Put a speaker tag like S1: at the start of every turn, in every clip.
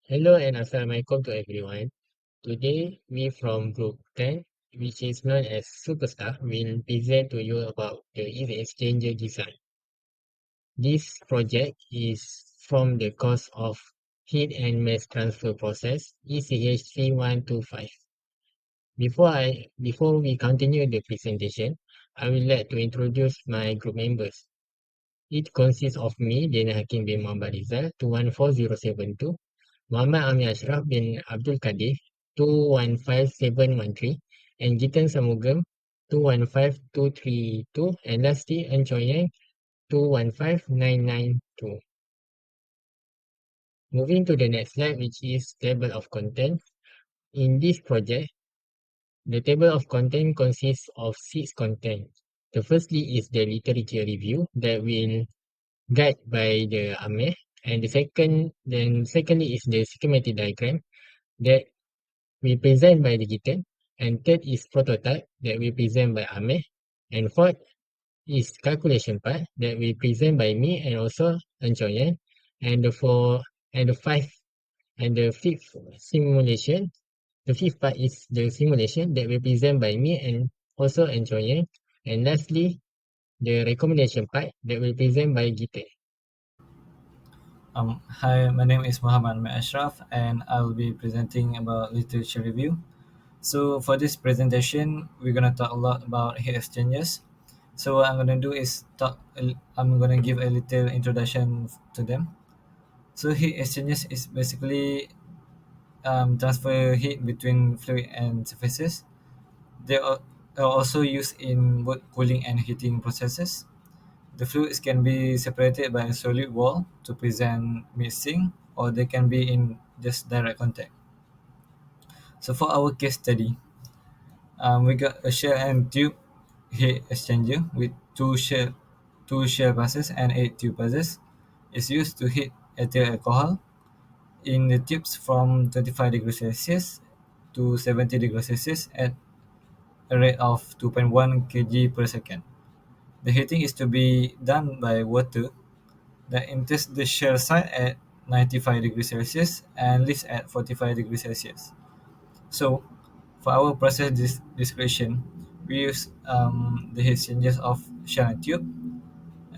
S1: Hello and Assalamualaikum to everyone. Today, we from Group 10, which is known as Superstar, will present to you about the heat exchanger design. This project is from the course of Heat and Mass Transfer Process, ECH 3125. Before we continue the presentation, I would like to introduce my group members. It consists of me, Daniel Hakim bin Muhammad Rizal, 214072, Muhammad Amir Ashraf bin Abdul Kadir 215713 and GHITHAN Samugam 215232 and lastly Choi Yang 215992. Moving to the next slide, which is table of content. In this project, the table of content consists of six contents. The firstly is the literature review that will guide by the AMIR, and secondly is the schematic diagram that we present by the GHITHAN, and third is prototype that we present by AMIR, and fourth is calculation part that we present by me and also Anchoyan, and the four and the five and the fifth simulation. The fifth part is the simulation that we present by me and also Anchoyan, and lastly the recommendation part that we present by GHITHAN.
S2: Hi, my name is Muhammad ASHRAF, and I will be presenting about literature review. So for this presentation, we're gonna talk a lot about heat exchangers. So what I'm gonna do is I'm gonna give a little introduction to them. So heat exchangers is basically transfer heat between fluid and surfaces. Are also used in both cooling and heating processes. The fluids can be separated by a solid wall to prevent mixing, or they can be in just direct contact. So for our case study, we got a shell and tube heat exchanger with two shell passes and eight tube passes. It's used to heat ethyl alcohol in the tubes from 25 degrees Celsius to 70 degrees Celsius at a rate of 2.1 kg per second. The heating is to be done by water that enters the shell side at 95 degrees Celsius and leaves at 45 degrees Celsius. So, for our process description, we use the heat exchangers of shell and tube,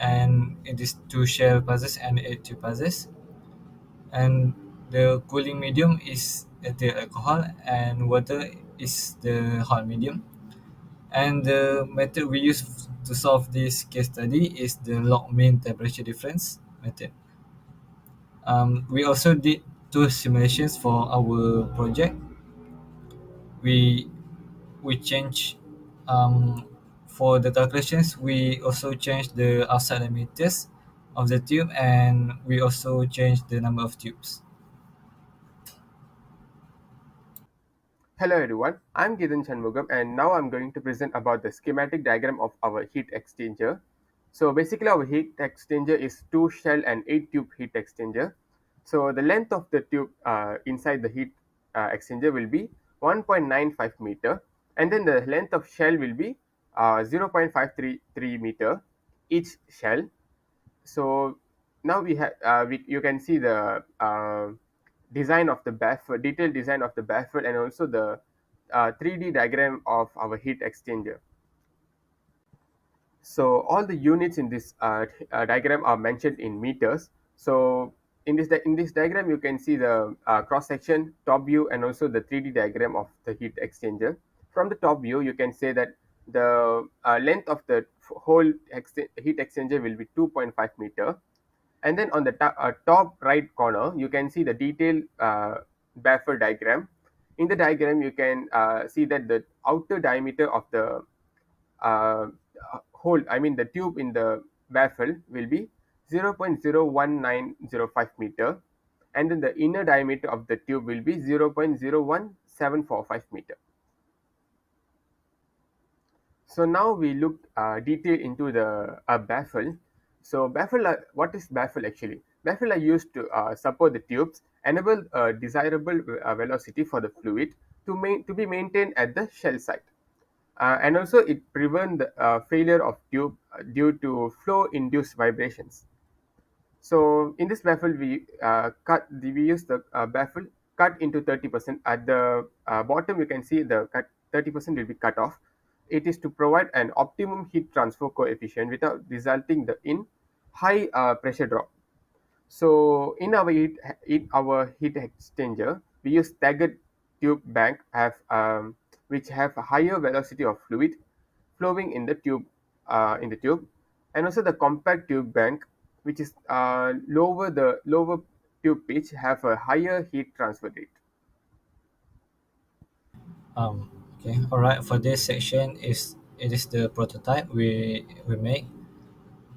S2: and it is two shell passes and eight tube passes. And the cooling medium is ethyl alcohol, and water is the hot medium. And the method we use to solve this case study is the log mean temperature difference method. We also did two simulations for our project. We we change for the calculations. We also change the outside diameters of the tube, and we also change the number of tubes.
S3: Hello everyone, I'm GHITHAN SHANMUGAM and now I'm going to present about the schematic diagram of our heat exchanger. So basically our heat exchanger is 2 shell and 8 tube heat exchanger. So the length of the tube inside the heat exchanger will be 1.95 meter, and then the length of shell will be 0.533 meter each shell. So now you can see the design of the baffle, detailed design of the baffle, and also the 3D diagram of our heat exchanger. So all the units in this diagram are mentioned in meters. So in this diagram, you can see the cross section, top view, and also the 3D diagram of the heat exchanger. From the top view, you can say that the length of the whole heat exchanger will be 2.5 meter, and then on the top right corner you can see the detailed baffle diagram. In the diagram you can see that the outer diameter of the uh, hole, I mean the tube in the baffle, will be 0.01905 meter, and then the inner diameter of the tube will be 0.01745 meter. So now we look detail into the baffle. So baffle, what is baffle actually? Baffle are used to support the tubes, enable desirable velocity for the fluid to be maintained at the shell site, and also it prevent the failure of tube due to flow induced vibrations. So in this baffle, we use the baffle cut into 30%. At the bottom, you can see the cut 30% will be cut off. It is to provide an optimum heat transfer coefficient without resulting in high pressure drop. So in our heat exchanger, we use staggered tube bank which have a higher velocity of fluid flowing in the tube, and also the compact tube bank, which is lower tube pitch, have a higher heat transfer rate.
S2: Um, okay, all right. For this section, it is the prototype we make.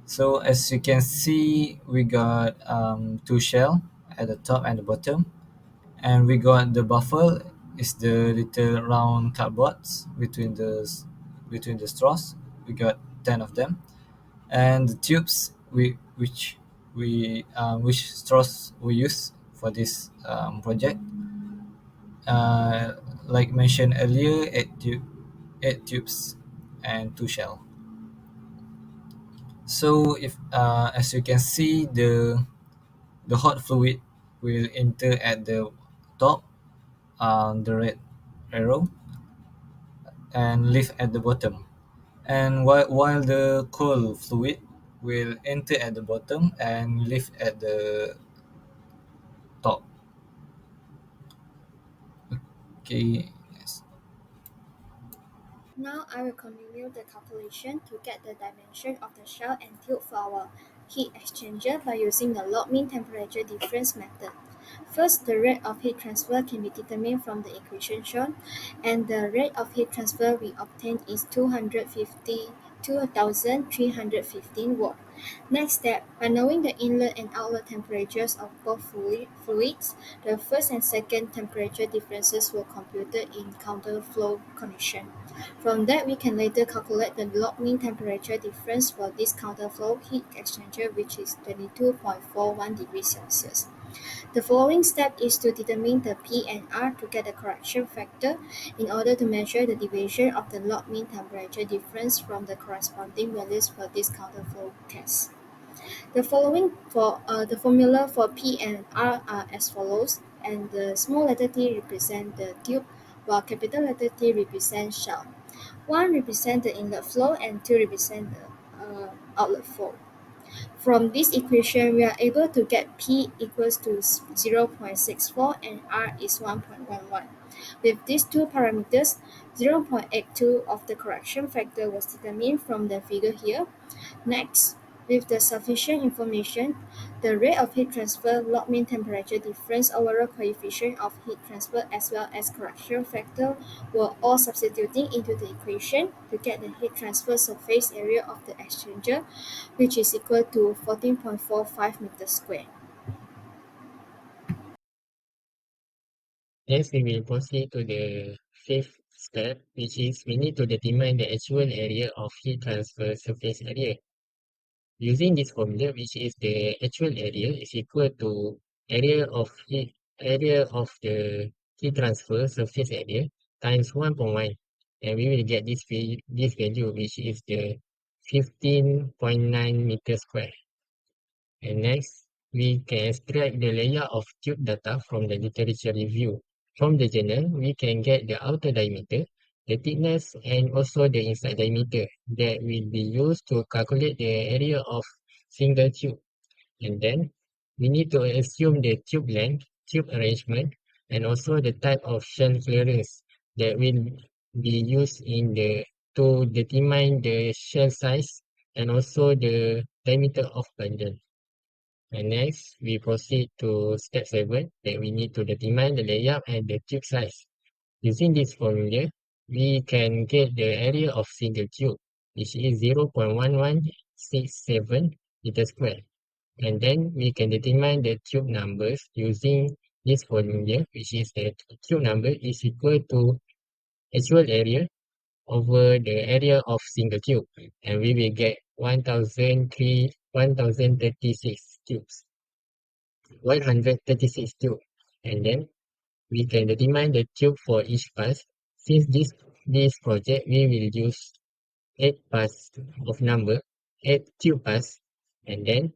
S2: So as you can see, we got two shell at the top and the bottom, and we got the buffer is the little round cardboards between the straws. We got 10 of them, and the tubes which straws we use for this project. Uh, like mentioned earlier, eight tubes and two shell. So if as you can see, the hot fluid will enter at the top, the red arrow, and leave at the bottom. And while the cold fluid will enter at the bottom and leave at the top. Okay. Yes.
S4: Now I will continue the calculation to get the dimension of the shell and tube for our heat exchanger by using the log mean temperature difference method. First, the rate of heat transfer can be determined from the equation shown, and the rate of heat transfer we obtain is 2,315 watt. Next step, by knowing the inlet and outlet temperatures of both fluids, the first and second temperature differences were computed in counterflow condition. From that, we can later calculate the log mean temperature difference for this counterflow heat exchanger, which is 22.41 degrees Celsius. The following step is to determine the P and R to get the correction factor in order to measure the deviation of the log mean temperature difference from the corresponding values for this counterflow case. The formula for P and R are as follows, and the small letter t represent the tube, while capital letter T represents shell. 1 represents the inlet flow and 2 represent the outlet flow. From this equation, we are able to get P equals to 0.64 and R is 1.11. With these two parameters, 0.82 of the correction factor was determined from the figure here. Next, with the sufficient information, the rate of heat transfer, log mean temperature difference, overall coefficient of heat transfer, as well as correction factor were all substituting into the equation to get the heat transfer surface area of the exchanger, which is equal to 14.45 meters squared.
S1: Next, we will proceed to the fifth step, which is we need to determine the actual area of heat transfer surface area. Using this formula, which is the actual area is equal to area of the heat transfer surface area times 1.1, and we will get this value, which is the 15.9 meters square. And next, we can extract the layout of tube data from the literature review. From the journal, we can get the outer diameter, the thickness, and also the inside diameter that will be used to calculate the area of single tube. And then we need to assume the tube length, tube arrangement, and also the type of shell clearance that will be used to determine the shell size and also the diameter of bundle. And next, we proceed to step 7, that we need to determine the layout and the tube size. Using this formula, we can get the area of single tube, which is 0.1167 meter square. And then we can determine the tube numbers using this formula, which is the tube number is equal to actual area over the area of single tube. And we will get 1036 tubes. 136 tube, and then we can determine the tube for each pass. Since this project we will use 8 pass of number, 8 tube pass, and then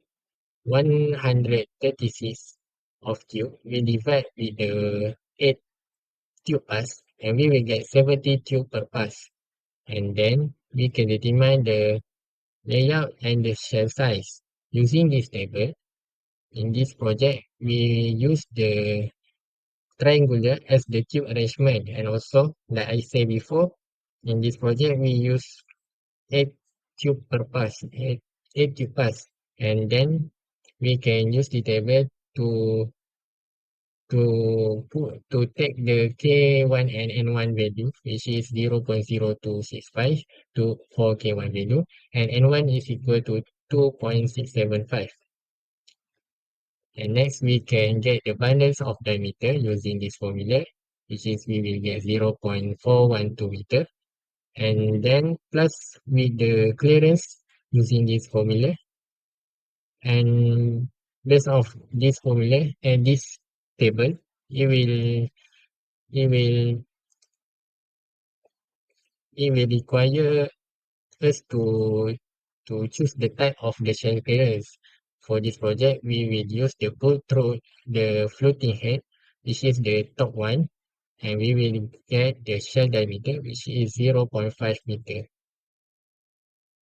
S1: 136 of tube, we divide with the 8 tube pass, and we will get 70 tube per pass. And then we can determine the layout and the shell size. Using this table, in this project, we use the triangular as the tube arrangement, and also, like I said before, in this project, we use 8 tube per pass, 8 tube pass, and then we can use the table to to take the K1 and N1 value, which is 0.0265 to for K1 value, and N1 is equal to 2.675. And next we can get the bundles of diameter using this formula, which is we will get 0.412 meter, and then plus with the clearance using this formula, and based off this formula and this table, it will it will require us to choose the type of the shell clearance. For this project, we will use the pull through the floating head, which is the top one, and we will get the shell diameter, which is 0.5 meter.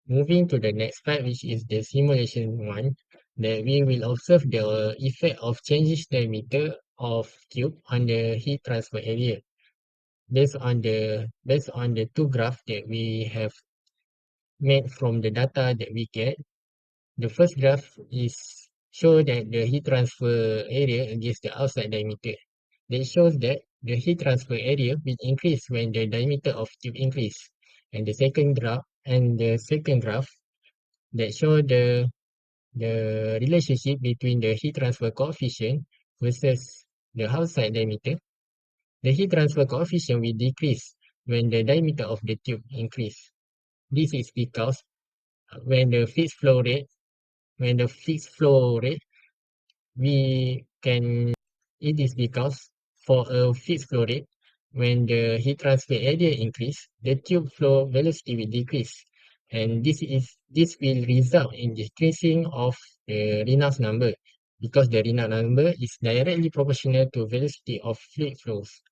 S1: Moving to the next part, which is the simulation one, that we will observe the effect of changes diameter of tube on the heat transfer area. Based on the two graphs that we have made from the data that we get, the first graph is show that the heat transfer area against the outside diameter. That shows that the heat transfer area will increase when the diameter of tube increase. And the second graph that show the relationship between the heat transfer coefficient versus the outside diameter. The heat transfer coefficient will decrease when the diameter of the tube increase. This is because when the fixed flow rate when the fixed flow rate we can it is because for a fixed flow rate, when the heat transfer area increase, the tube flow velocity will decrease, and this will result in decreasing of the Reynolds number, because the Reynolds number is directly proportional to velocity of fluid flows.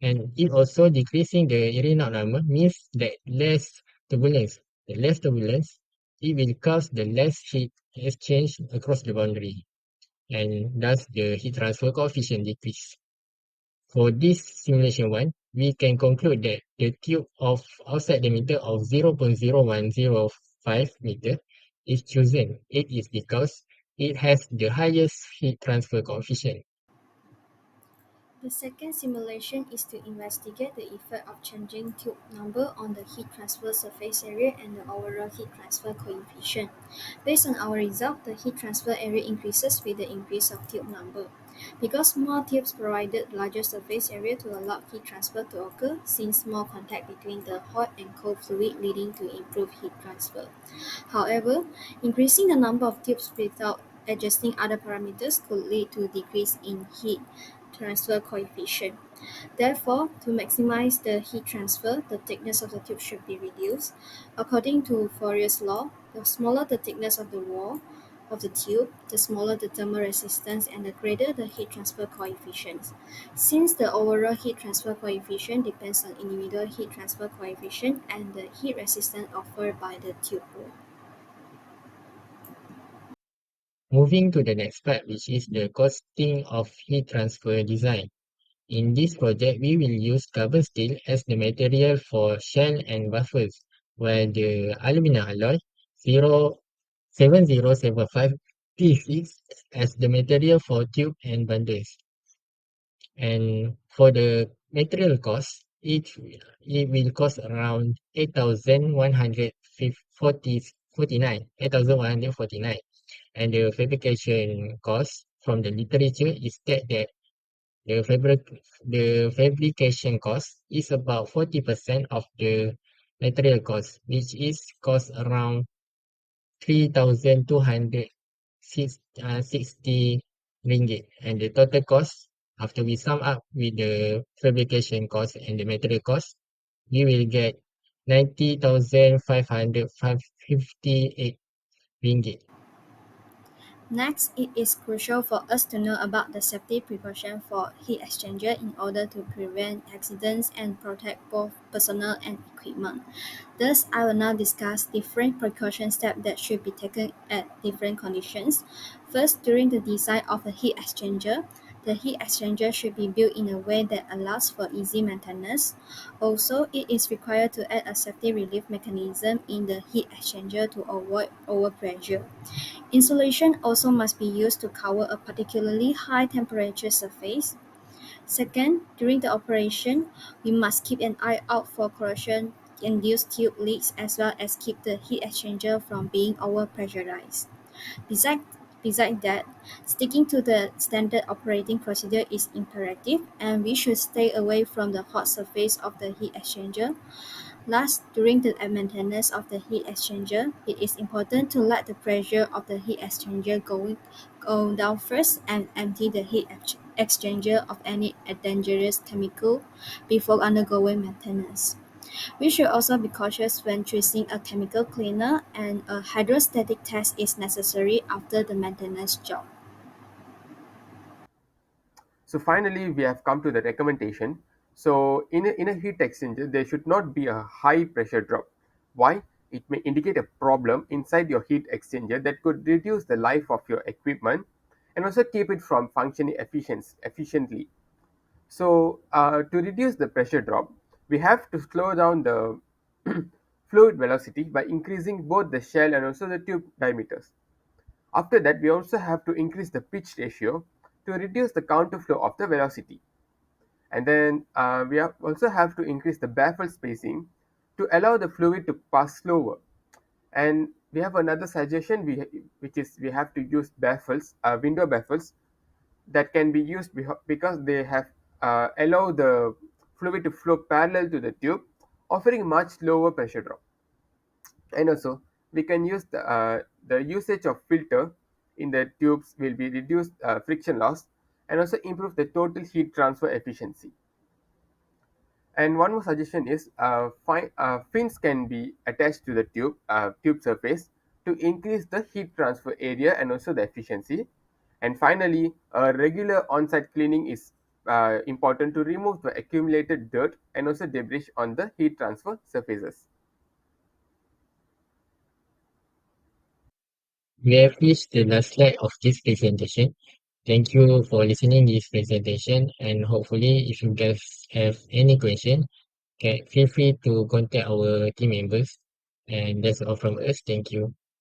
S1: And it also decreasing the Reynolds number means that less turbulence. The less turbulence, it will cause the less heat exchange across the boundary, and thus the heat transfer coefficient decrease. For this simulation one, we can conclude that the tube of outside diameter of 0.0105 meter is chosen. It is because it has the highest heat transfer coefficient.
S4: The second simulation is to investigate the effect of changing tube number on the heat transfer surface area and the overall heat transfer coefficient. Based on our result, the heat transfer area increases with the increase of tube number. Because more tubes provided larger surface area to allow heat transfer to occur, since more contact between the hot and cold fluid leading to improved heat transfer. However, increasing the number of tubes without adjusting other parameters could lead to decrease in heat transfer coefficient. Therefore, to maximize the heat transfer, the thickness of the tube should be reduced. According to Fourier's law, the smaller the thickness of the wall of the tube, the smaller the thermal resistance and the greater the heat transfer coefficient. Since the overall heat transfer coefficient depends on individual heat transfer coefficient and the heat resistance offered by the tube wall.
S1: Moving to the next part, which is the costing of heat transfer design. In this project, we will use carbon steel as the material for shell and buffers, while the aluminum alloy 07075 T6 as the material for tube and bundles. And for the material cost, it will cost around 8,149, 8,149. And the fabrication cost from the literature is that the fabrication cost is about 40% of the material cost, which is cost around 3,260 ringgit. And the total cost, after we sum up with the fabrication cost and the material cost, we will get 90,558 ringgit.
S4: Next, it is crucial for us to know about the safety precaution for heat exchanger in order to prevent accidents and protect both personnel and equipment. Thus, I will now discuss different precaution steps that should be taken at different conditions. First, during the design of a heat exchanger, the heat exchanger should be built in a way that allows for easy maintenance. Also, it is required to add a safety relief mechanism in the heat exchanger to avoid overpressure. Insulation also must be used to cover a particularly high temperature surface. Second, during the operation, we must keep an eye out for corrosion-induced tube leaks as well as keep the heat exchanger from being overpressurized. Besides, besides that, sticking to the standard operating procedure is imperative, and we should stay away from the hot surface of the heat exchanger. Last, during the maintenance of the heat exchanger, it is important to let the pressure of the heat exchanger go down first and empty the heat exchanger of any dangerous chemical before undergoing maintenance. We should also be cautious when choosing a chemical cleaner, and a hydrostatic test is necessary after the maintenance job.
S3: So finally, we have come to the recommendation. So in a heat exchanger, there should not be a high pressure drop. Why? It may indicate a problem inside your heat exchanger that could reduce the life of your equipment and also keep it from functioning efficiently. So to reduce the pressure drop, we have to slow down the fluid velocity by increasing both the shell and also the tube diameters. After that, we also have to increase the pitch ratio to reduce the counterflow of the velocity. And then also have to increase the baffle spacing to allow the fluid to pass slower. And we have another suggestion, which is we have to use baffles, window baffles that can be used because they have allow the fluid to flow parallel to the tube, offering much lower pressure drop. And also we can use the usage of filter in the tubes will be reduced friction loss and also improve the total heat transfer efficiency. And one more suggestion is fins can be attached to the tube surface to increase the heat transfer area and also the efficiency. And finally, a regular on-site cleaning is important to remove the accumulated dirt and also debris on the heat transfer surfaces.
S1: We have reached the last slide of this presentation. Thank you for listening this presentation, and hopefully if you guys have any question, feel free to contact our team members. And that's all from us. Thank you.